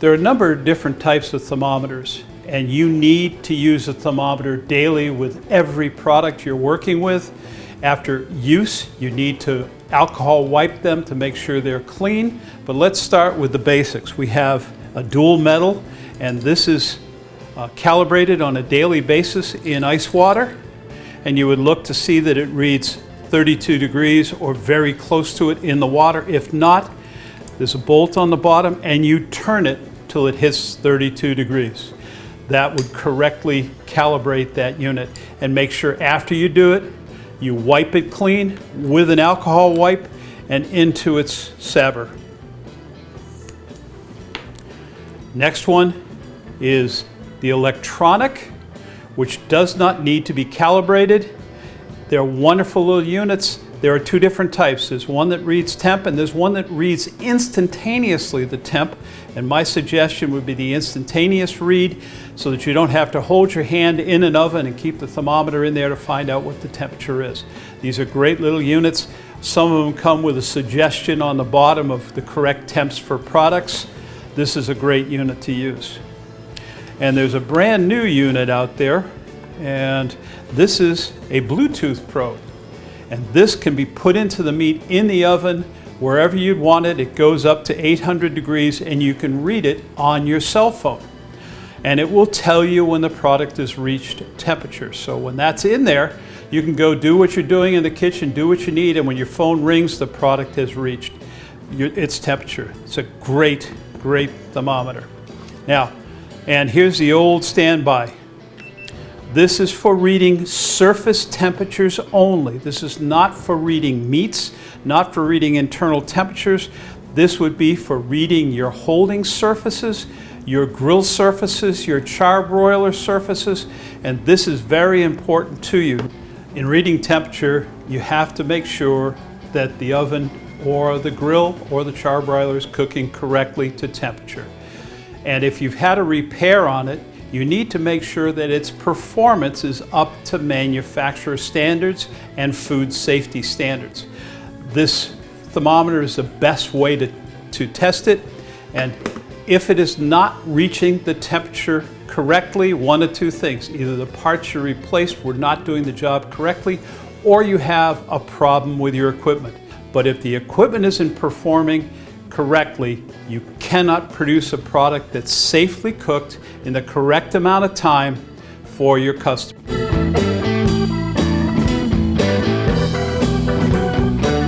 There are a number of different types of thermometers, and you need to use a thermometer daily with every product you're working with. After use, you need to alcohol wipe them to make sure they're clean. But let's start with the basics. We have a dual metal, and this is calibrated on a daily basis in ice water. And you would look to see that it reads 32 degrees or very close to it in the water. If not, there's a bolt on the bottom and you turn it till it hits 32 degrees. That would correctly calibrate that unit. And make sure after you do it, you wipe it clean with an alcohol wipe and into its sabber. Next one is the electronic, which does not need to be calibrated. They're wonderful little units. There are two different types. There's one that reads temp and there's one that reads instantaneously the temp. And my suggestion would be the instantaneous read so that you don't have to hold your hand in an oven and keep the thermometer in there to find out what the temperature is. These are great little units. Some of them come with a suggestion on the bottom of the correct temps for products. This is a great unit to use. And there's a brand new unit out there, and this is a Bluetooth probe. And this can be put into the meat in the oven wherever you'd want it. It goes up to 800 degrees and you can read it on your cell phone. And it will tell you when the product has reached temperature. So when that's in there, you can go do what you're doing in the kitchen, do what you need, and when your phone rings, the product has reached its temperature. It's a great, great thermometer. Now, and here's the old standby. This is for reading surface temperatures only. This is not for reading meats, not for reading internal temperatures. This would be for reading your holding surfaces, your grill surfaces, your charbroiler surfaces, and this is very important to you. In reading temperature, you have to make sure that the oven or the grill or the charbroiler is cooking correctly to temperature. And if you've had a repair on it, you need to make sure that its performance is up to manufacturer standards and food safety standards. This thermometer is the best way to test it. And if it is not reaching the temperature correctly, one of two things. Either the parts you replaced were not doing the job correctly, or you have a problem with your equipment. But if the equipment isn't performing correctly, you cannot produce a product that's safely cooked in the correct amount of time for your customer.